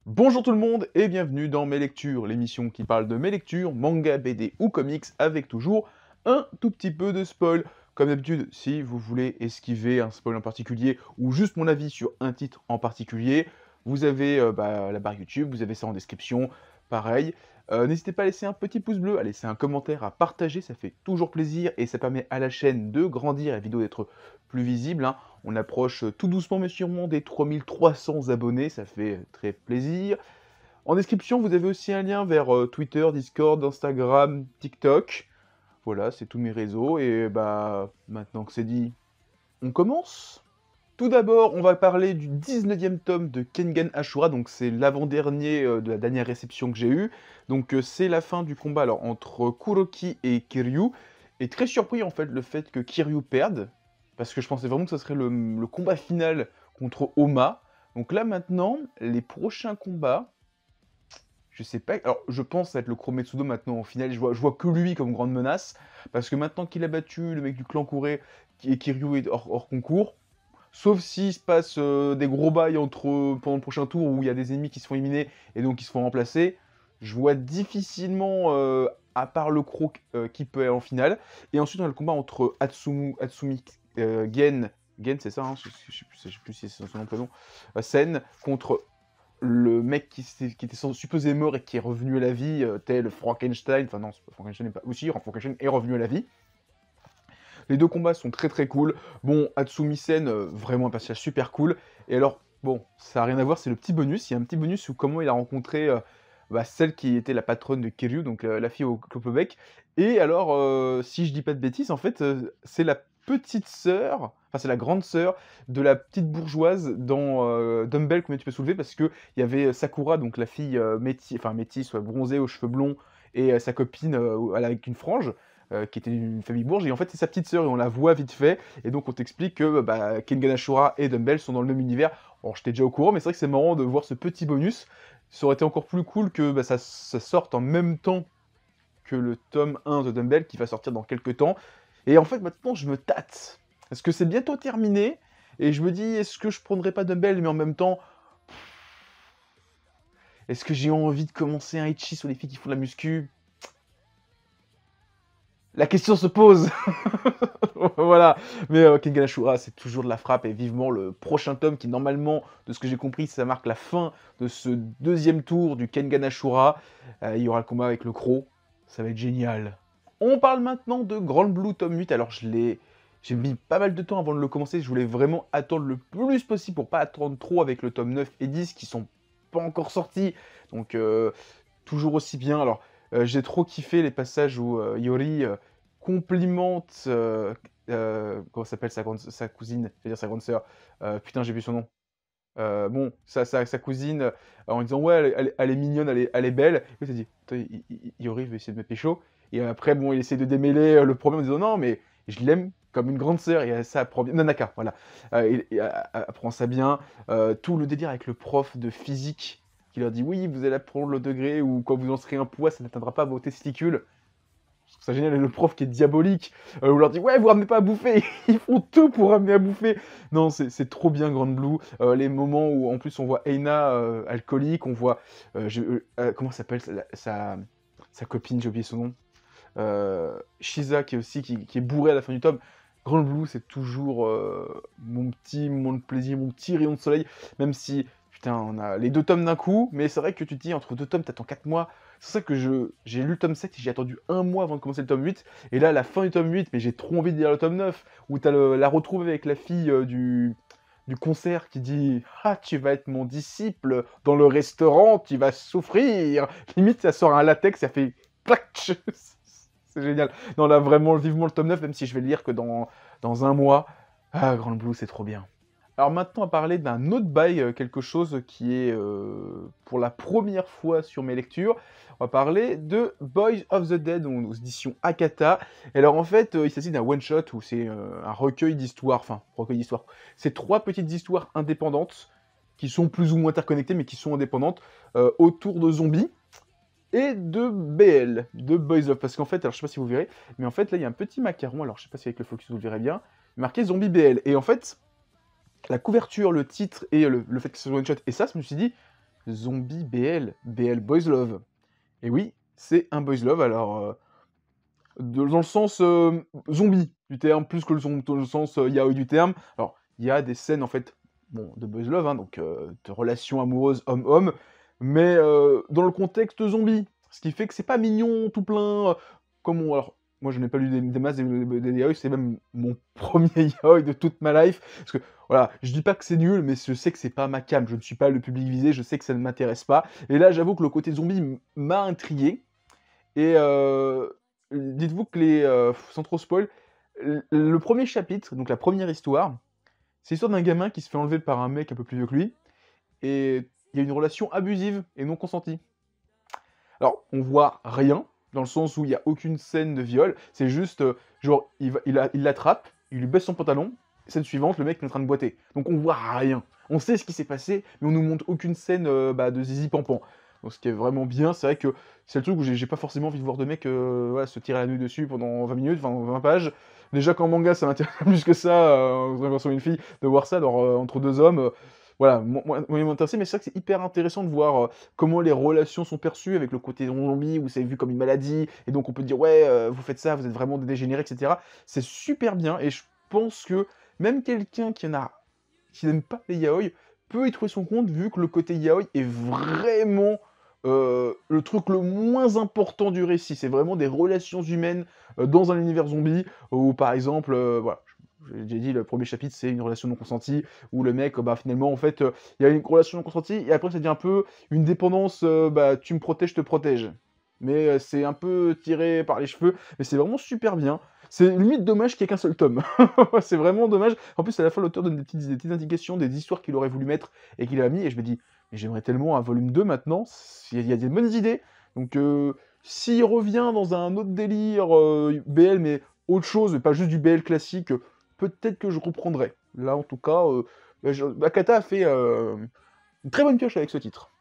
Bonjour tout le monde et bienvenue dans Mes Lectures, l'émission qui parle de mes lectures, manga, BD ou comics avec toujours un tout petit peu de spoil. Comme d'habitude, si vous voulez esquiver un spoil en particulier ou juste mon avis sur un titre en particulier, vous avez la barre YouTube, vous avez ça en description, pareil. N'hésitez pas à laisser un petit pouce bleu, à laisser un commentaire, à partager, ça fait toujours plaisir et ça permet à la chaîne de grandir, la vidéo d'être plus visible, hein. On approche tout doucement mais sûrement des 3300 abonnés, ça fait très plaisir. En description, vous avez aussi un lien vers Twitter, Discord, Instagram, TikTok. Voilà, c'est tous mes réseaux. Et maintenant que c'est dit, on commence. Tout d'abord, on va parler du 19e tome de Kengan Ashura, donc c'est l'avant-dernier de la dernière réception que j'ai eue. Donc c'est la fin du combat alors, entre Kuroki et Kiryu. Et très surpris en fait le fait que Kiryu perde, parce que je pensais vraiment que ce serait le combat final contre Oma. Donc là maintenant, les prochains combats, je sais pas, alors je pense que ça va être le Kurometsudo maintenant au final, je vois que lui comme grande menace, parce que maintenant qu'il a battu le mec du clan Kure, et Kiryu est hors concours, sauf s'il se passe des gros bails pendant le prochain tour où il y a des ennemis qui se font éliminer et donc qui se font remplacer, je vois difficilement, à part le Croc, qui peut aller en finale. Et ensuite, on a le combat entre Atsumi Gen, c'est ça, hein, je sais plus si c'est son nom prénom, Sen, contre le mec qui était supposé mort et qui est revenu à la vie, tel Frankenstein. Enfin non, Frankenstein n'est pas... Aussi, Frankenstein est revenu à la vie. Les deux combats sont très très cool. Bon, Hatsumi Sen, vraiment un passage super cool. Et alors, bon, ça n'a rien à voir, c'est le petit bonus. Il y a un petit bonus sur comment il a rencontré celle qui était la patronne de Kiryu, donc la fille au clope-bec. Et alors, si je dis pas de bêtises, en fait, c'est la petite sœur, enfin c'est la grande sœur de la petite bourgeoise dans Dumbbell, combien tu peux soulever, parce que il y avait Sakura, donc la fille métisse, bronzée aux cheveux blonds, et sa copine avec une frange qui était d'une famille bourge, et en fait c'est sa petite sœur, et on la voit vite fait, et donc on t'explique que Kengan Ashura et Dumbbell sont dans le même univers. Alors j'étais déjà au courant, mais c'est vrai que c'est marrant de voir ce petit bonus. Ça aurait été encore plus cool que ça sorte en même temps que le tome 1 de Dumbbell, qui va sortir dans quelques temps. Et en fait maintenant je me tâte, parce que c'est bientôt terminé, et je me dis, est-ce que je prendrais pas Dumbbell, mais en même temps, est-ce que j'ai envie de commencer un Ichi sur les filles qui font de la muscu? La question se pose. Voilà, mais Kengan Ashura, c'est toujours de la frappe, et vivement le prochain tome qui, normalement, de ce que j'ai compris, ça marque la fin de ce deuxième tour du Kengan Ashura. Il y aura le combat avec le Croc, ça va être génial. On parle maintenant de Grand Blue tome 8, alors j'ai mis pas mal de temps avant de le commencer, je voulais vraiment attendre le plus possible pour pas attendre trop avec le tome 9 et 10 qui sont pas encore sortis, donc toujours aussi bien. Alors, j'ai trop kiffé les passages où Yori complimente comment s'appelle sa cousine, je veux dire sa grande sœur. Putain, j'ai vu son nom. Bon, sa cousine, en disant ouais, elle est mignonne, elle est belle. Et il s'est dit, Yori veut essayer de me pécho. Et après, bon, il essaie de démêler le problème en disant non, mais je l'aime comme une grande sœur. Et ça apprend bien. Nanaka, voilà. Elle apprend ça bien. Tout le délire avec le prof de physique qui leur dit oui, vous allez apprendre le degré ou quand vous en serez un poids, ça n'atteindra pas vos testicules. Je trouve ça génial, et le prof qui est diabolique, on leur dit ouais, vous ramenez pas à bouffer, ils font tout pour ramener à bouffer. Non, c'est trop bien Grand Blue. Les moments où en plus on voit Eina alcoolique, on voit comment s'appelle sa copine, j'ai oublié son nom. Shiza qui est aussi qui est bourré à la fin du tome. Grand Blue, c'est toujours mon petit moment de plaisir, mon petit rayon de soleil, même si putain, on a les deux tomes d'un coup, mais c'est vrai que tu te dis entre deux tomes, t'attends 4 mois. C'est ça que j'ai lu le tome 7 et j'ai attendu un mois avant de commencer le tome 8. Et là, la fin du tome 8, mais j'ai trop envie de lire le tome 9, où t'as la retrouve avec la fille du concert qui dit ah, tu vas être mon disciple dans le restaurant, tu vas souffrir. Limite, ça sort un latex, ça fait clac. C'est génial. Non, là, vraiment, vivement le tome 9, même si je vais le lire que dans un mois. Ah, Grand Blue, c'est trop bien. Alors maintenant, on va parler d'un autre bail, quelque chose qui est pour la première fois sur mes lectures. On va parler de Boys of the Dead, aux éditions Akata. Et alors en fait, il s'agit d'un one-shot où c'est un recueil d'histoires, enfin, recueil d'histoires. C'est 3 petites histoires indépendantes qui sont plus ou moins interconnectées, mais qui sont indépendantes, autour de zombies et de BL, de Boys of. Parce qu'en fait, alors je sais pas si vous verrez, mais en fait là, il y a un petit macaron, alors je sais pas si avec le focus vous le verrez bien, marqué Zombie BL. Et en fait, la couverture, le titre et le fait que ce soit one shot et ça, je me suis dit, Zombie BL, BL Boys Love. Et oui, c'est un boys love, alors, dans le sens, zombie du terme, plus que dans le sens, yaoi du terme. Alors, il y a des scènes, en fait, bon, de boys love, hein, donc de relations amoureuses homme-homme, mais dans le contexte zombie. Ce qui fait que c'est pas mignon tout plein, comme on alors, moi je n'ai pas lu des masses des yaoi, c'est même mon premier yaoi de toute ma life. Parce que, voilà, je dis pas que c'est nul, mais je sais que c'est pas ma came. Je ne suis pas le public visé, je sais que ça ne m'intéresse pas. Et là, j'avoue que le côté zombie m'a intrigué. Et dites-vous que sans trop spoil, le premier chapitre, donc la première histoire, c'est l'histoire d'un gamin qui se fait enlever par un mec un peu plus vieux que lui, et il y a une relation abusive et non consentie. Alors, on voit rien, dans le sens où il y a aucune scène de viol, c'est juste, genre, il l'attrape, il lui baisse son pantalon, scène suivante, le mec est en train de boiter. Donc on voit rien. On sait ce qui s'est passé, mais on nous montre aucune scène, de zizi pampan. Donc ce qui est vraiment bien, c'est vrai que c'est le truc où j'ai pas forcément envie de voir de mecs, voilà, se tirer la nuit dessus pendant 20 minutes, enfin 20 pages. Déjà qu'en manga, ça m'intéresse plus que ça, dans une version une fille, de voir ça, genre, entre 2 hommes, voilà, moi il m'intéressait, mais c'est vrai que c'est hyper intéressant de voir, comment les relations sont perçues avec le côté zombie, où c'est vu comme une maladie, et donc on peut dire: «Ouais, vous faites ça, vous êtes vraiment des dégénérés» et cetera. C'est super bien et je pense que même quelqu'un qui n'aime pas les yaoi peut y trouver son compte, vu que le côté yaoi est vraiment, le truc le moins important du récit. C'est vraiment des relations humaines, dans un univers zombie, où par exemple, voilà, j'ai dit le premier chapitre, c'est une relation non consentie, où le mec, bah, finalement, en fait, il y a une relation non consentie et après ça devient un peu une dépendance, bah, tu me protèges, je te protège. Mais, c'est un peu tiré par les cheveux, mais c'est vraiment super bien. C'est limite dommage qu'il y ait qu'un seul tome. C'est vraiment dommage. En plus, à la fin, l'auteur donne des petites indications, des histoires qu'il aurait voulu mettre et qu'il a mis, et je me dis: «Mais j'aimerais tellement un volume 2 maintenant, il y a des bonnes idées». Donc, s'il revient dans un autre délire, BL, mais autre chose, pas juste du BL classique, peut-être que je reprendrai. Là, en tout cas, Akata a fait, une très bonne pioche avec ce titre.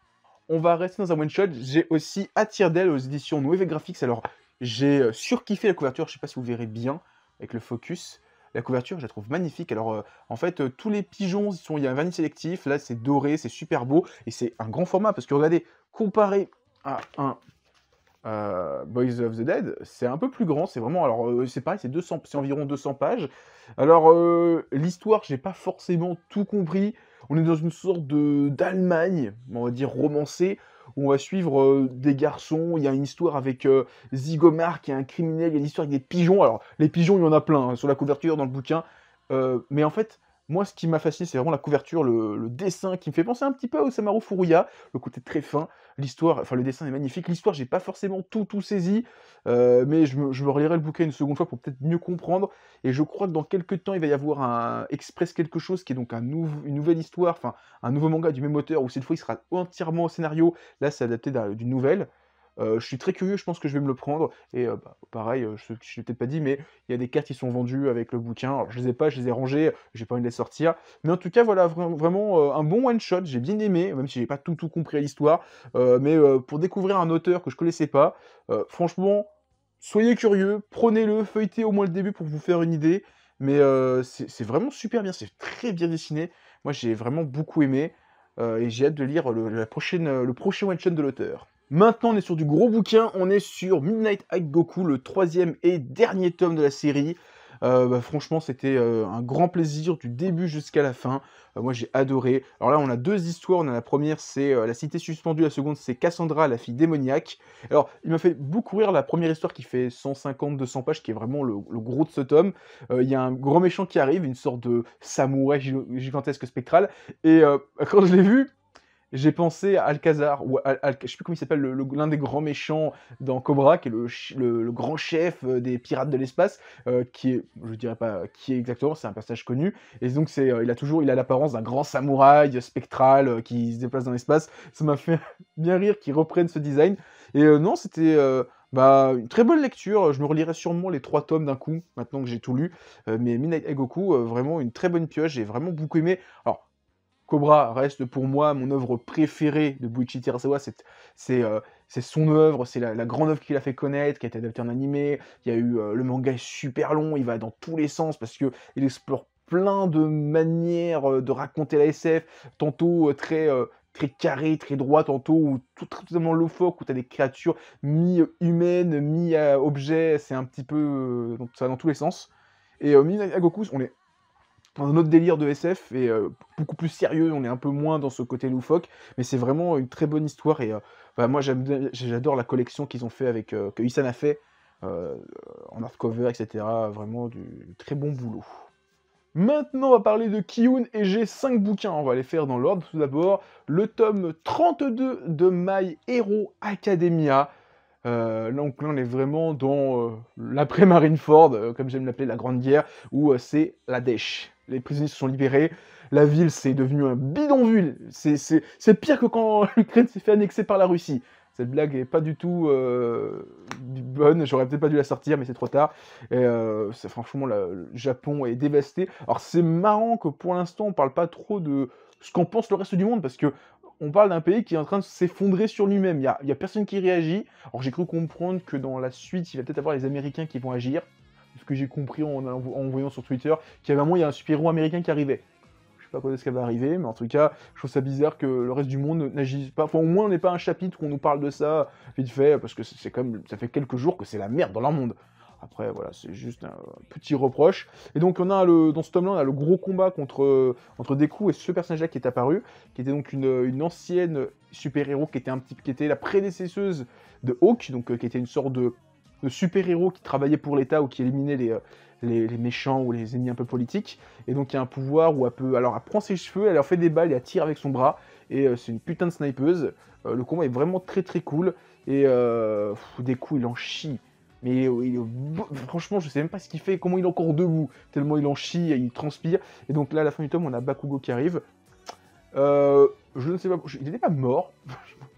On va rester dans un one shot. J'ai aussi Attire d'elle aux éditions Nueve Graphics. Alors, j'ai surkiffé la couverture. Je sais pas si vous verrez bien avec le focus. La couverture, je la trouve magnifique. Alors, en fait, tous les pigeons, il y a un vernis sélectif. Là, c'est doré, c'est super beau. Et c'est un grand format parce que regardez, comparé à un Boys of the Dead, c'est un peu plus grand. C'est vraiment, alors, c'est pareil, c'est environ 200 pages. Alors, l'histoire, j'ai pas forcément tout compris. On est dans une sorte d'Allemagne, on va dire romancée, où on va suivre, des garçons. Il y a une histoire avec, Zygomar qui est un criminel, il y a une histoire avec des pigeons. Alors, les pigeons, il y en a plein, hein, sur la couverture, dans le bouquin. Mais en fait, moi, ce qui m'a fasciné, c'est vraiment la couverture, le dessin qui me fait penser un petit peu à Osamu Furuya, le côté très fin. L'histoire, enfin, le dessin est magnifique. L'histoire, j'ai pas forcément tout saisi, mais je me relirai le bouquin une seconde fois pour peut-être mieux comprendre. Et je crois que dans quelques temps, il va y avoir un Express quelque chose, qui est donc une nouvelle histoire, enfin, un nouveau manga du même auteur, où cette fois, il sera entièrement au scénario. Là, c'est adapté d'une nouvelle. Je suis très curieux, je pense que je vais me le prendre. Et bah, pareil, je l'ai peut-être pas dit, mais il y a des cartes qui sont vendues avec le bouquin. Alors, je les ai pas, je les ai rangées, j'ai pas envie de les sortir. Mais en tout cas, voilà, vraiment, un bon one shot. J'ai bien aimé, même si j'ai pas tout compris à l'histoire. Mais pour découvrir un auteur que je connaissais pas, franchement, soyez curieux, prenez-le, feuilletez au moins le début pour vous faire une idée. Mais c'est vraiment super bien, c'est très bien dessiné. Moi, j'ai vraiment beaucoup aimé. Et j'ai hâte de lire le prochain one shot de l'auteur. Maintenant, on est sur du gros bouquin, on est sur Midnight High Goku, le troisième et dernier tome de la série. Bah, franchement, c'était un grand plaisir du début jusqu'à la fin. Moi, j'ai adoré. Alors là, on a deux histoires. On a la première, c'est La Cité Suspendue. La seconde, c'est Cassandra, la fille démoniaque. Alors, il m'a fait beaucoup rire la première histoire qui fait 150-200 pages, qui est vraiment le gros de ce tome. Il y a un grand méchant qui arrive, une sorte de samouraï gigantesque spectral. Et quand je l'ai vu, j'ai pensé à Alcazar, ou je sais plus comment il s'appelle, l'un des grands méchants dans Cobra, qui est le grand chef des pirates de l'espace, qui est, je dirais pas qui est exactement, c'est un personnage connu, et donc il a l'apparence d'un grand samouraï spectral qui se déplace dans l'espace. Ça m'a fait bien rire qu'ils reprennent ce design, et non, c'était bah, une très bonne lecture. Je me relirai sûrement les 3 tomes d'un coup, maintenant que j'ai tout lu, mais Midnight Goku, vraiment une très bonne pioche, j'ai vraiment beaucoup aimé. Alors, Cobra reste pour moi mon œuvre préférée de Buichi Terasawa. C'est son œuvre, c'est la grande œuvre qu'il a fait connaître, qui a été adaptée en animé. Il y a eu le manga est super long, il va dans tous les sens parce que il explore plein de manières de raconter la SF, tantôt très très carré, très droit tantôt, ou totalement loufoque, où tu as des créatures mi-humaines, mi-objets, c'est un petit peu... donc ça va dans tous les sens. Et Minagoku, on est dans un autre délire de SF, et beaucoup plus sérieux, on est un peu moins dans ce côté loufoque, mais c'est vraiment une très bonne histoire, et bah, moi j'adore la collection qu'ils ont fait avec, que Issan a fait, euh, en hardcover, etc. Vraiment du très bon boulot. Maintenant, on va parler de Kiyun, et j'ai 5 bouquins. On va les faire dans l'ordre. Tout d'abord, le tome 32 de My Hero Academia. Donc là, on est vraiment dans l'après-Marineford, comme j'aime l'appeler, la Grande Guerre, où c'est la dèche. Les prisonniers se sont libérés. La ville, c'est devenu un bidonville. C'est pire que quand l'Ukraine s'est fait annexer par la Russie. Cette blague est pas du tout bonne, j'aurais peut-être pas dû la sortir, mais c'est trop tard. Et franchement, le Japon est dévasté. Alors c'est marrant que pour l'instant, on parle pas trop de ce qu'en pense le reste du monde, parce que on parle d'un pays qui est en train de s'effondrer sur lui-même. Il y a personne qui réagit. Alors j'ai cru comprendre que dans la suite, il va peut-être avoir les Américains qui vont agir. Ce que j'ai compris en voyant sur Twitter, qu'il y avait un moment, il y a un super-héros américain qui arrivait. Je sais pas quand est-ce qu'elle va arriver, mais en tout cas, je trouve ça bizarre que le reste du monde n'agisse pas. Enfin, au moins, on n'ait pas un chapitre où on nous parle de ça vite fait, parce que c'est comme ça fait quelques jours que c'est la merde dans leur monde. Après, voilà, c'est juste un petit reproche. Et donc, dans ce tome-là, on a le gros combat entre Deku et ce personnage-là qui est apparu, qui était donc une ancienne super-héros qui était la prédécesseuse de Hawk, donc qui était une sorte de super-héros qui travaillait pour l'État ou qui éliminait les méchants ou les ennemis un peu politiques. Et donc, il y a un pouvoir où alors, elle prend ses cheveux, elle leur fait des balles et elle tire avec son bras. Et c'est une putain de snipeuse. Le combat est vraiment très très cool. Et Deku, il en chie. Mais franchement, je sais même pas ce qu'il fait, comment il est encore debout, tellement il en chie, il transpire. Et donc là, à la fin du tome, on a Bakugo qui arrive. Je ne sais pas, il n'était pas mort.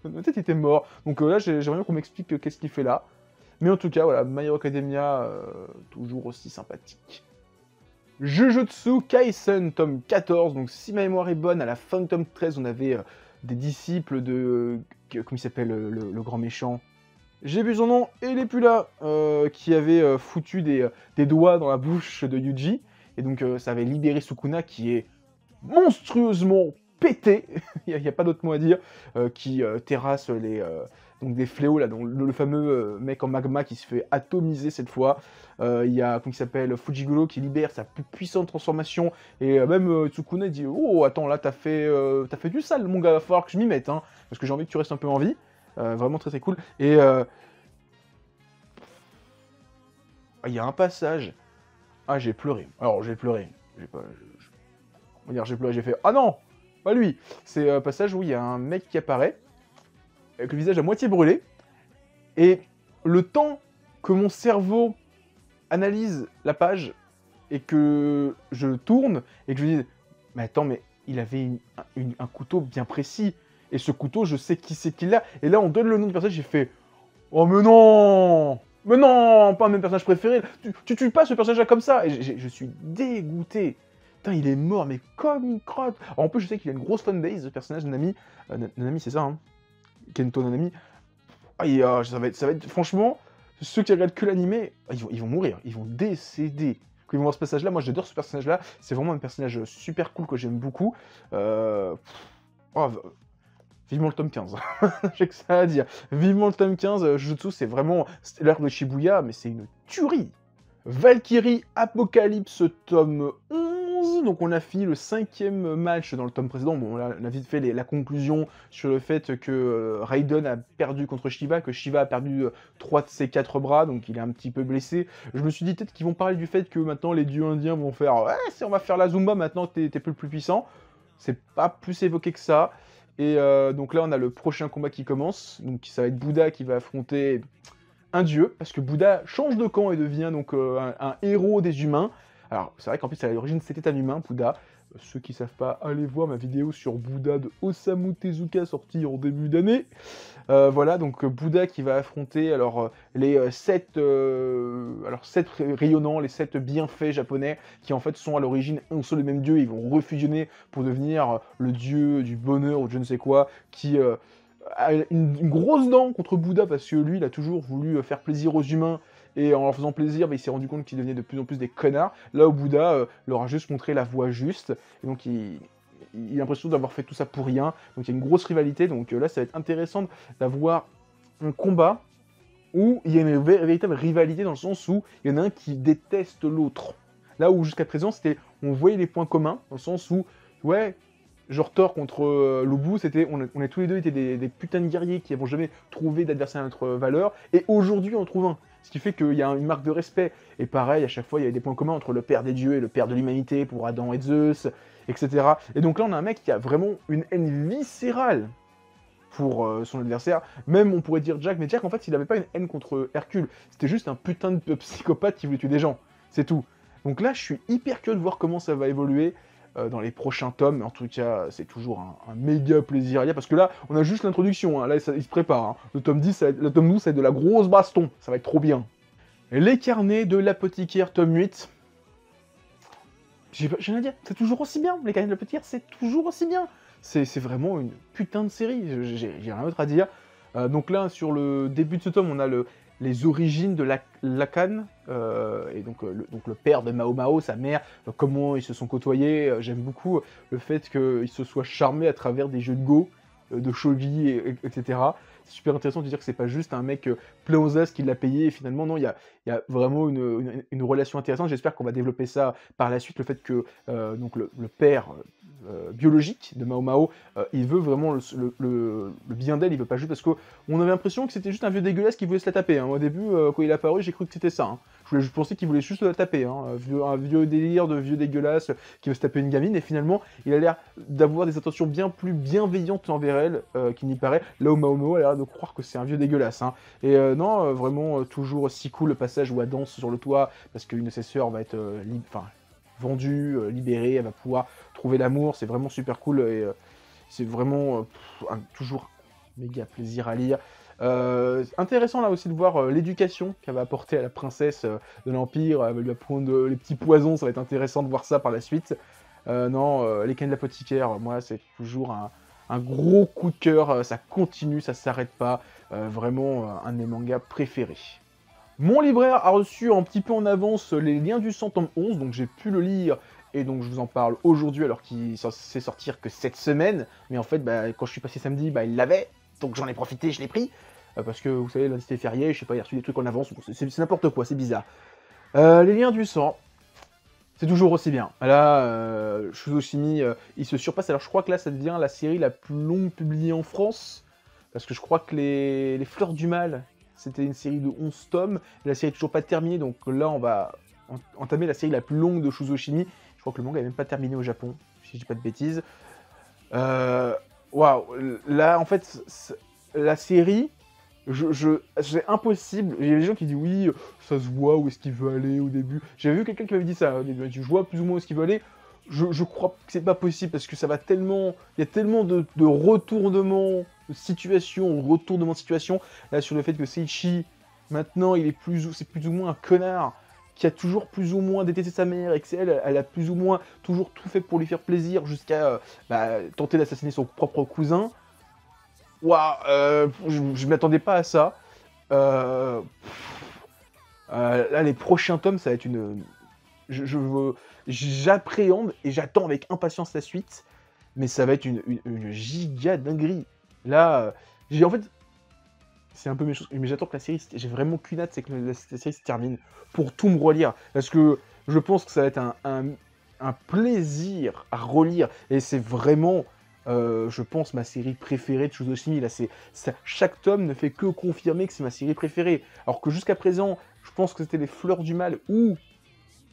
Peut-être qu'il était mort. Donc là, j'aimerais bien qu'on m'explique qu'est-ce qu'il fait là. Mais en tout cas, voilà, My Hero Academia, toujours aussi sympathique. Jujutsu Kaisen, tome 14. Donc si ma mémoire est bonne, à la fin de tome 13, on avait des disciples de... Comment il s'appelle, le grand méchant? J'ai vu son nom, et il est plus là, qui avait foutu des doigts dans la bouche de Yuji, et donc ça avait libéré Sukuna, qui est monstrueusement pété, il n'y a pas d'autre mot à dire, qui terrasse donc des fléaux, là, dont le fameux mec en magma qui se fait atomiser cette fois. Il y a, comment il s'appelle, Fujiguro qui libère sa plus puissante transformation, et même Sukuna dit « Oh, attends, là, t'as fait du sale, mon gars, va falloir que je m'y mette, hein, parce que j'ai envie que tu restes un peu en vie. » Vraiment très très cool. Et il y a un passage. Ah, j'ai pleuré. Alors, j'ai pleuré. On va dire, j'ai pleuré, j'ai fait. Ah non, pas lui. C'est un passage où il y a un mec qui apparaît, avec le visage à moitié brûlé. Et le temps que mon cerveau analyse la page, et que je tourne, et que je me dis, mais attends, mais il avait un couteau bien précis. Et ce couteau, je sais qui c'est qui l'a. Et là, on donne le nom du personnage, j'ai fait, oh mais non! Mais non, pas mon personnage préféré. Tu tues pas ce personnage-là comme ça. Et je suis dégoûté. Putain, il est mort, mais comme une crotte. Alors, en plus, je sais qu'il a une grosse fanbase, ce personnage, Nanami. Nanami, c'est ça, hein. Kento Nanami. Ah, ça va être, franchement, ceux qui regardent que l'animé, ils vont mourir. Ils vont décéder. Quand ils vont voir ce passage-là, moi, j'adore ce personnage-là. C'est vraiment un personnage super cool que j'aime beaucoup. Oh, vivement le tome 15. J'ai que ça à dire. Vivement le tome 15, Jujutsu, c'est vraiment l'arc de Shibuya, mais c'est une tuerie. Valkyrie Apocalypse, tome 11. Donc on a fini le 5e match dans le tome précédent. Bon, là, on a vite fait la conclusion sur le fait que Raiden a perdu contre Shiva, que Shiva a perdu 3 de ses 4 bras, donc il est un petit peu blessé. Je me suis dit peut-être qu'ils vont parler du fait que maintenant les dieux indiens vont faire « Ouais, on va faire la Zumba, maintenant t'es plus puissant ». C'est pas plus évoqué que ça. Et donc là, on a le prochain combat qui commence. Donc ça va être Bouddha qui va affronter un dieu, parce que Bouddha change de camp et devient donc un héros des humains. Alors, c'est vrai qu'en plus, à l'origine, c'était un humain, Bouddha. Ceux qui savent pas, allez voir ma vidéo sur Bouddha de Osamu Tezuka, sortie en début d'année. Voilà, donc Bouddha qui va affronter les 7 rayonnants, les 7 bienfaits japonais, qui en fait sont à l'origine un seul et même dieu. Ils vont refusionner pour devenir le dieu du bonheur ou je ne sais quoi, qui a une grosse dent contre Bouddha, parce que lui, il a toujours voulu faire plaisir aux humains, et en leur faisant plaisir, il s'est rendu compte qu'ils devenaient de plus en plus des connards. Là où Bouddha leur a juste montré la voie juste, et donc il a l'impression d'avoir fait tout ça pour rien, donc il y a une grosse rivalité, donc là ça va être intéressant d'avoir un combat où il y a une véritable rivalité dans le sens où il y en a un qui déteste l'autre. Là où jusqu'à présent, on voyait les points communs, dans le sens où, ouais, genre Thor contre Lubu, on est tous les deux été des putains de guerriers qui n'avont jamais trouvé d'adversaire à notre valeur, et aujourd'hui on trouve un. Ce qui fait qu'il y a une marque de respect. Et pareil, à chaque fois, il y a des points communs entre le père des dieux et le père de l'humanité pour Adam et Zeus, etc. Et donc là, on a un mec qui a vraiment une haine viscérale pour son adversaire. Même, on pourrait dire Jack, mais Jack, en fait, il n'avait pas une haine contre Hercule. C'était juste un putain de psychopathe qui voulait tuer des gens. C'est tout. Donc là, je suis hyper curieux de voir comment ça va évoluer dans les prochains tomes. En tout cas, c'est toujours un méga plaisir à lire, parce que là, on a juste l'introduction. Hein. Là, il se prépare. Hein. Le tome 10, le tome 12, ça va être de la grosse baston. Ça va être trop bien. Les carnets de l'apothicaire, tome 8. J'ai rien à dire, c'est toujours aussi bien. Les carnets de l'apothicaire, c'est toujours aussi bien. C'est vraiment une putain de série, j'ai rien d'autre à dire. Donc là, sur le début de ce tome, on a les origines de Lacan, et donc le père de Mao Mao, sa mère, comment ils se sont côtoyés. J'aime beaucoup le fait qu'ils se soient charmés à travers des jeux de Go, de shogi, etc. C'est super intéressant de dire que c'est pas juste un mec plein aux as qui l'a payé, et finalement, non, il y a vraiment une relation intéressante. J'espère qu'on va développer ça par la suite, le fait que donc le père biologique de Mao Mao, il veut vraiment le bien d'elle, il veut pas juste parce qu'on avait l'impression que c'était juste un vieux dégueulasse qui voulait se la taper. Hein. Au début, quand il est apparu, j'ai cru que c'était ça. Hein. Je pensais qu'il voulait juste la taper, hein. Un vieux délire de vieux dégueulasse qui veut se taper une gamine, et finalement, il a l'air d'avoir des intentions bien plus bienveillantes envers elle qu'il n'y paraît. Là où Mao Mao a l'air de croire que c'est un vieux dégueulasse. Hein. Et non, vraiment toujours si cool le passage où elle danse sur le toit, parce qu'une de ses sœurs va être vendue, libérée, elle va pouvoir trouver l'amour, c'est vraiment super cool, et c'est vraiment toujours méga plaisir à lire. Intéressant là aussi de voir l'éducation qu'elle va apporter à la princesse de l'Empire, elle va lui apprendre les petits poisons, ça va être intéressant de voir ça par la suite. Non, les cannes de l'apothicaire, moi c'est toujours un gros coup de cœur, ça continue, ça s'arrête pas, vraiment un de mes mangas préférés. Mon libraire a reçu un petit peu en avance les liens du sang tome 11, donc j'ai pu le lire, et donc je vous en parle aujourd'hui alors qu'il s'est sortir que cette semaine, mais en fait quand je suis passé samedi, il l'avait, donc j'en ai profité, je l'ai pris, parce que vous savez, lundi c'était férié, je sais pas, il a reçu des trucs en avance, c'est n'importe quoi, c'est bizarre. Les liens du sang, c'est toujours aussi bien. Là, Shuzoshimi, il se surpasse, alors je crois que là ça devient la série la plus longue publiée en France, parce que je crois que les Fleurs du Mal, c'était une série de 11 tomes, la série est toujours pas terminée, donc là on va entamer la série la plus longue de Shuzoshimi. Je crois que le manga n'est même pas terminé au Japon, si je dis pas de bêtises. Waouh, là en fait, la série, c'est impossible. Il y a des gens qui disent oui, ça se voit où est-ce qu'il veut aller au début. J'avais vu quelqu'un qui m'avait dit ça, je vois plus ou moins où est-ce qu'il veut aller. Je crois que c'est pas possible parce que ça va tellement. Il y a tellement de retournements de situation, retournement de situation. Là, sur le fait que Seiichi, maintenant, c'est plus ou moins un connard qui a toujours plus ou moins détesté sa mère et que c'est elle a plus ou moins toujours tout fait pour lui faire plaisir jusqu'à tenter d'assassiner son propre cousin. Waouh, je m'attendais pas à ça. Là, les prochains tomes, ça va être une. J'appréhende et j'attends avec impatience la suite, mais ça va être une giga dinguerie. Là, en fait, c'est un peu mes choses, mais j'attends que la série, j'ai vraiment qu'une hâte, c'est que la série se termine pour tout me relire, parce que je pense que ça va être un plaisir à relire, et c'est vraiment, je pense, ma série préférée de Shuzoshimi. Là, chaque tome ne fait que confirmer que c'est ma série préférée, alors que jusqu'à présent, je pense que c'était les Fleurs du Mal, ou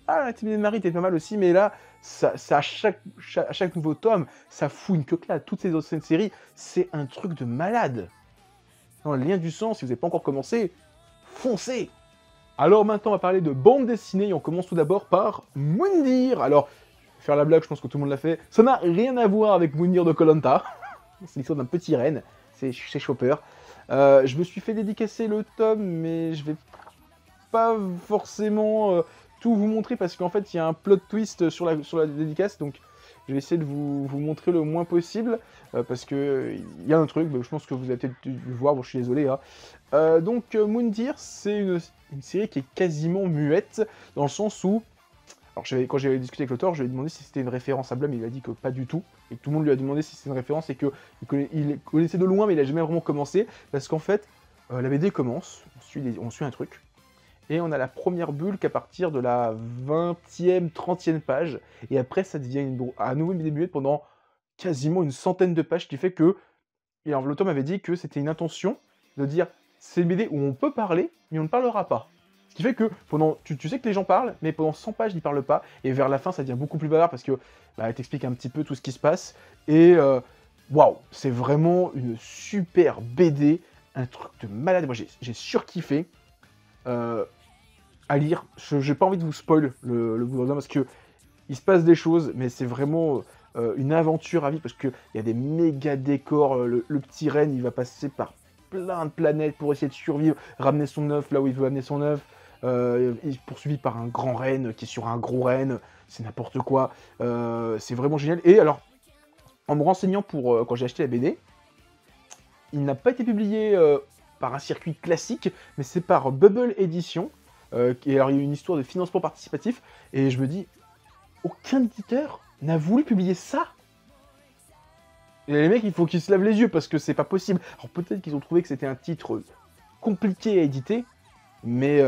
la Timide de Marie était pas mal aussi, mais là, à chaque nouveau tome, ça fout une claque. Toutes ces anciennes séries, c'est un truc de malade. Non, le lien du sang, si vous n'avez pas encore commencé, foncez. Alors maintenant, on va parler de bande dessinée, et on commence tout d'abord par Moondir. Alors, je vais faire la blague, je pense que tout le monde l'a fait. Ça n'a rien à voir avec Moondir de Koh Lanta. C'est l'histoire d'un petit renne, c'est Chopper. Je me suis fait dédicacer le tome, mais je vais pas forcément tout vous montrer, parce qu'en fait, il y a un plot twist sur la dédicace, donc je vais essayer de vous montrer le moins possible, parce que il y a un truc, je pense que vous avez peut-être dû le voir, bon, je suis désolé. Hein. Donc Moondir, c'est une série qui est quasiment muette, dans le sens où, Alors quand j'ai discuté avec l'auteur, je lui ai demandé si c'était une référence à Blum, il a dit que pas du tout, et que tout le monde lui a demandé si c'était une référence, et il connaissait de loin, mais il a jamais vraiment commencé, parce qu'en fait, la BD commence, on suit un truc, et on a la première bulle qu'à partir de la 20e, 30e page, et après ça devient à nouveau une BD muette pendant quasiment une centaine de pages, ce qui fait que, et alors l'auteur m'avait dit que c'était une intention de dire, c'est une BD où on peut parler, mais on ne parlera pas. Ce qui fait que pendant, tu sais que les gens parlent, mais pendant 100 pages, ils parlent pas, et vers la fin, ça devient beaucoup plus bavard, parce que elle t'explique un petit peu tout ce qui se passe, et waouh, c'est vraiment une super BD, un truc de malade. Moi, j'ai surkiffé. À lire, j'ai pas envie de vous spoil le bout parce que il se passe des choses, mais c'est vraiment une aventure à vivre, parce qu'il y a des méga décors, le petit Ren, il va passer par plein de planètes pour essayer de survivre, ramener son œuf là où il veut amener son œuf, il est poursuivi par un grand Ren qui est sur un gros Ren, c'est n'importe quoi, c'est vraiment génial. Et alors, en me renseignant pour quand j'ai acheté la BD, il n'a pas été publié par un circuit classique, mais c'est par Bubble Edition, et alors il y a une histoire de financement participatif, et je me dis, aucun éditeur n'a voulu publier ça. Et les mecs, il faut qu'ils se lavent les yeux, parce que c'est pas possible. Alors peut-être qu'ils ont trouvé que c'était un titre compliqué à éditer, mais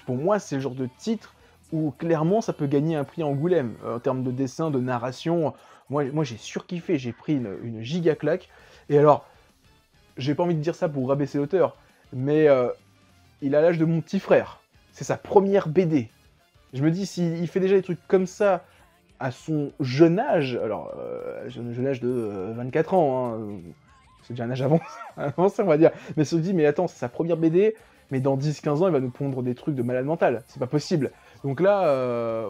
pour moi, c'est le genre de titre où clairement ça peut gagner un prix Angoulême, en termes de dessin, de narration. Moi j'ai surkiffé, j'ai pris une giga claque. Et alors, j'ai pas envie de dire ça pour rabaisser l'auteur, mais il a l'âge de mon petit frère. C'est sa première BD. Je me dis, s'il fait déjà des trucs comme ça à son jeune âge, alors, jeune âge de 24 ans, hein, c'est déjà un âge avancé, on va dire, mais se dit, mais attends, c'est sa première BD, mais dans 10-15 ans, il va nous pondre des trucs de malade mental, c'est pas possible. Donc là,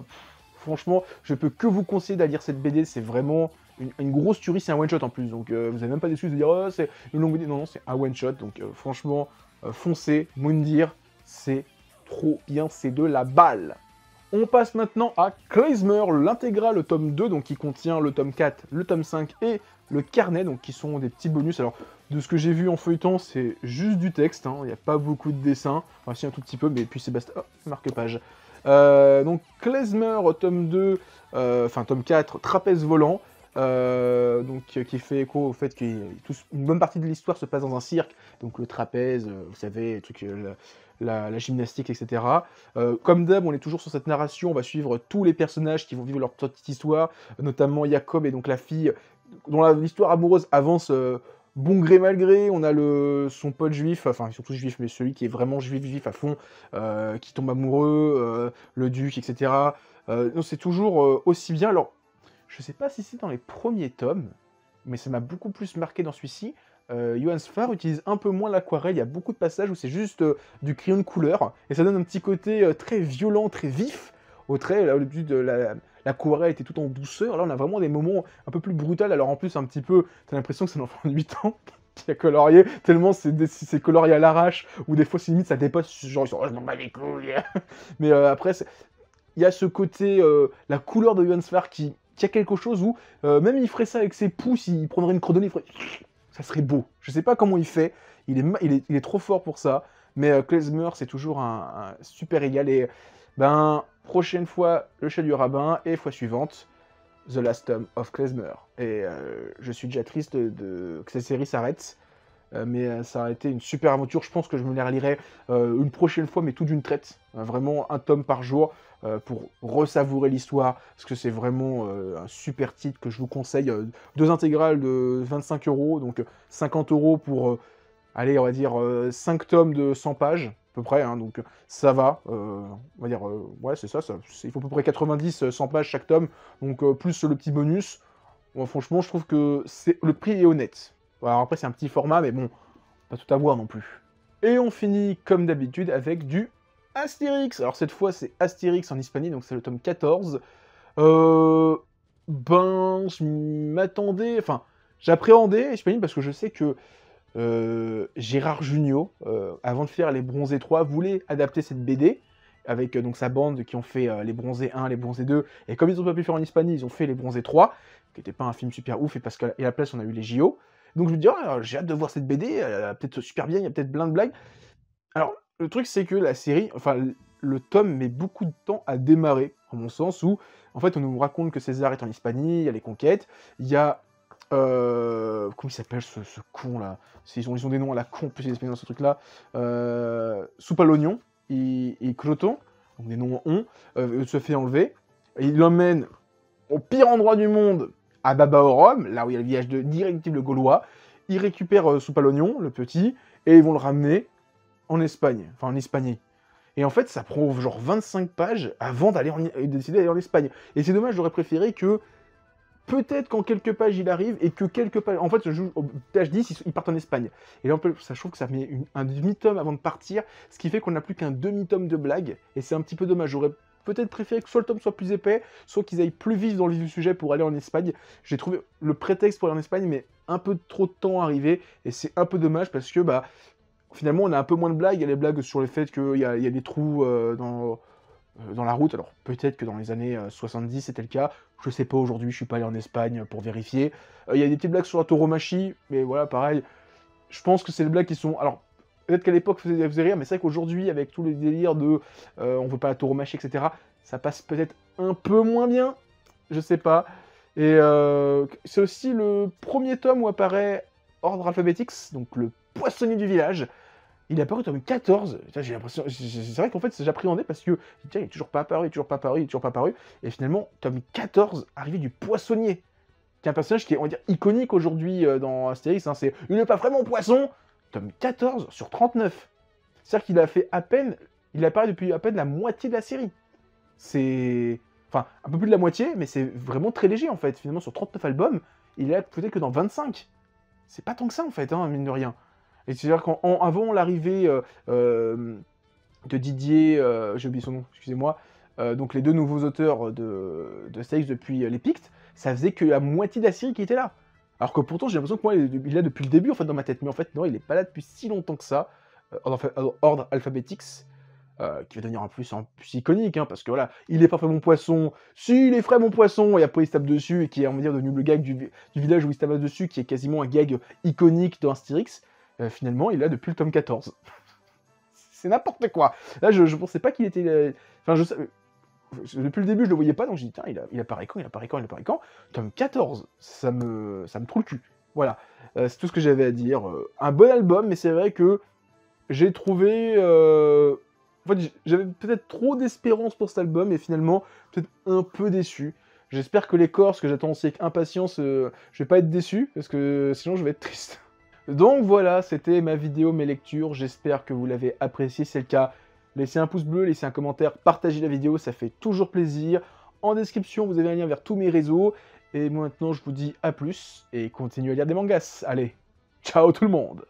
franchement, je peux que vous conseiller d'aller lire cette BD, c'est vraiment une grosse tuerie, c'est un one-shot en plus, donc vous avez même pas d'excuse de dire, oh, c'est une longue BD, non, c'est un one-shot, donc franchement, foncez, Moundir, c'est trop bien, c'est de la balle. On passe maintenant à Klezmer, l'intégrale, le tome 2, donc qui contient le tome 4, le tome 5 et le carnet, donc qui sont des petits bonus. Alors, de ce que j'ai vu en feuilleton, c'est juste du texte, hein, il n'y a pas beaucoup de dessins, enfin si un tout petit peu, mais puis c'est basta. Oh, marque-page. Donc Klezmer, tome 2, enfin tome 4, trapèze volant, donc qui fait écho au fait qu'une bonne partie de l'histoire se passe dans un cirque, donc le trapèze, vous savez, le truc, la gymnastique, etc. Comme d'hab, on est toujours sur cette narration, on va suivre tous les personnages qui vont vivre leur petite histoire, notamment Jacob et donc la fille, dont l'histoire amoureuse avance bon gré mal gré. On a son pote juif, enfin ils sont tous juifs, mais celui qui est vraiment juif à fond, qui tombe amoureux, le duc, etc. Donc c'est toujours aussi bien. Alors, je sais pas si c'est dans les premiers tomes, mais ça m'a beaucoup plus marqué dans celui-ci. Johann Sfar utilise un peu moins l'aquarelle, il y a beaucoup de passages où c'est juste du crayon de couleur, et ça donne un petit côté très violent, très vif au trait. Là, au début de l'aquarelle était tout en douceur, là on a vraiment des moments un peu plus brutaux, alors en plus un petit peu, t'as l'impression que c'est un enfant de 8 ans qui a colorié, tellement c'est colorié à l'arrache, ou des fois c'est limite ça dépasse, genre ils sont « oh, je m'en bats les couilles !» Mais après, il y a ce côté, la couleur de Johann Sfar qui a quelque chose où, même il ferait ça avec ses pouces, il prendrait une cordonnée, il ferait... Ça serait beau. Je sais pas comment il fait, il est trop fort pour ça, mais Klezmer, c'est toujours un super égal, et prochaine fois, le chat du rabbin, et fois suivante, The Last Tome of Klezmer. Et je suis déjà triste que cette série s'arrête, mais ça a été une super aventure. Je pense que je me les relirai une prochaine fois, mais tout d'une traite. Vraiment un tome par jour pour resavourer l'histoire, parce que c'est vraiment un super titre que je vous conseille. 2 intégrales de 25 €, donc 50 € pour, allez, on va dire 5 tomes de 100 pages, à peu près, hein, donc ça va. On va dire, ouais, c'est ça, il faut à peu près 90-100 pages chaque tome, donc plus le petit bonus. Bon, franchement, je trouve que le prix est honnête. Alors après, c'est un petit format, mais bon, pas tout à voir non plus. Et on finit, comme d'habitude, avec du Astérix. Alors cette fois, c'est Astérix en hispanique, donc c'est le tome 14. Je m'attendais... Enfin, j'appréhendais hispanique parce que je sais que Gérard Jugnot, avant de faire Les Bronzés 3, voulait adapter cette BD, avec donc sa bande qui ont fait Les Bronzés 1, Les Bronzés 2, et comme ils n'ont pas pu faire en hispanique, ils ont fait Les Bronzés 3, qui n'était pas un film super ouf, et parce qu'à la place, on a eu les JO. Donc je me dis, oh, j'ai hâte de voir cette BD, elle a peut-être super bien, il y a peut-être plein de blagues. Alors, le truc, c'est que la série, enfin, le tome met beaucoup de temps à démarrer, en mon sens, où, en fait, on nous raconte que César est en Hispanie, il y a les conquêtes, il y a... comment il s'appelle ce con là? Ils ont des noms à la con, plus ils dans ce truc là. Soupe à l'oignon et Cloton, donc des noms en on, se fait enlever. Et il l'emmène au pire endroit du monde, à Baba au Rhum, là où il y a le village de d'Irréductible le Gaulois. Ils récupèrent Soupe à l'oignon, le petit, et ils vont le ramener en Espagne, enfin en Hispanie. Et en fait, ça prend genre 25 pages avant décider d'aller en Espagne. Et c'est dommage, j'aurais préféré que peut-être qu'en quelques pages il arrive et que quelques pages. En fait, je joue au page 10, ils partent en Espagne. Et là, ça, je trouve que ça met un demi-tome avant de partir, ce qui fait qu'on n'a plus qu'un demi-tome de blagues. Et c'est un petit peu dommage. J'aurais peut-être préféré que soit le tome soit plus épais, soit qu'ils aillent plus vite dans le vif du sujet pour aller en Espagne. J'ai trouvé le prétexte pour aller en Espagne, mais un peu trop de temps à arriver. Et c'est un peu dommage parce que, bah, finalement, on a un peu moins de blagues. Il y a les blagues sur le fait qu'il y a des trous dans la route. Alors peut-être que dans les années 70 c'était le cas, je sais pas aujourd'hui, je suis pas allé en Espagne pour vérifier. Il y a des petites blagues sur la tauromachie, mais voilà, pareil, je pense que c'est des blagues qui sont... Alors, peut-être qu'à l'époque ça faisait rire, mais c'est vrai qu'aujourd'hui, avec tous les délires de on veut pas la tauromachie, etc., ça passe peut-être un peu moins bien, je sais pas. Et c'est aussi le premier tome où apparaît Ordre Alphabetix, donc le poissonnier du village. Il est apparu au tome 14, j'ai l'impression, c'est vrai qu'en fait j'appréhendais parce que, tiens, il est toujours pas apparu, il est toujours pas apparu, il est toujours pas apparu, et finalement, tome 14, arrivé du poissonnier, qui est un personnage qui est, on va dire, iconique aujourd'hui dans Astérix, hein, c'est « Il n'est pas vraiment poisson !» Tome 14 sur 39. C'est-à-dire qu'il a fait à peine, il apparaît depuis à peine la moitié de la série. C'est... Enfin, un peu plus de la moitié, mais c'est vraiment très léger en fait, finalement sur 39 albums, il est là peut-être que dans 25. C'est pas tant que ça en fait, hein, mine de rien. Et c'est-à-dire qu'avant l'arrivée de Didier, j'ai oublié son nom, excusez-moi, donc les deux nouveaux auteurs de Astérix depuis les Pictes, ça faisait que la moitié de la série qui était là. Alors que pourtant j'ai l'impression que moi il est là depuis le début en fait dans ma tête, mais en fait non, il est pas là depuis si longtemps que ça. Ordre Alphabetix, qui va devenir en plus iconique, hein, parce que voilà, il est parfait mon poisson, si il est frais mon poisson, et après il se tape dessus, et qui est on va dire devenu le gag du village où il se tape dessus, qui est quasiment un gag iconique dans Astérix. Finalement, il est là depuis le tome 14. C'est n'importe quoi. Là, je pensais pas qu'il était... Enfin, depuis le début, je le voyais pas, donc j'ai dit, tiens, il apparaît quand, il apparaît quand, il apparaît quand. Tome 14, ça me trouve le cul. Voilà, c'est tout ce que j'avais à dire. Un bon album, mais c'est vrai que j'ai trouvé... En fait, j'avais peut-être trop d'espérance pour cet album, et finalement, peut-être un peu déçu. J'espère que les Corses, que j'attends aussi avec impatience, je vais pas être déçu, parce que sinon je vais être triste. Donc voilà, c'était ma vidéo, mes lectures, j'espère que vous l'avez apprécié, si c'est le cas, laissez un pouce bleu, laissez un commentaire, partagez la vidéo, ça fait toujours plaisir. En description, vous avez un lien vers tous mes réseaux, et maintenant je vous dis à plus, et continuez à lire des mangas. Allez, ciao tout le monde!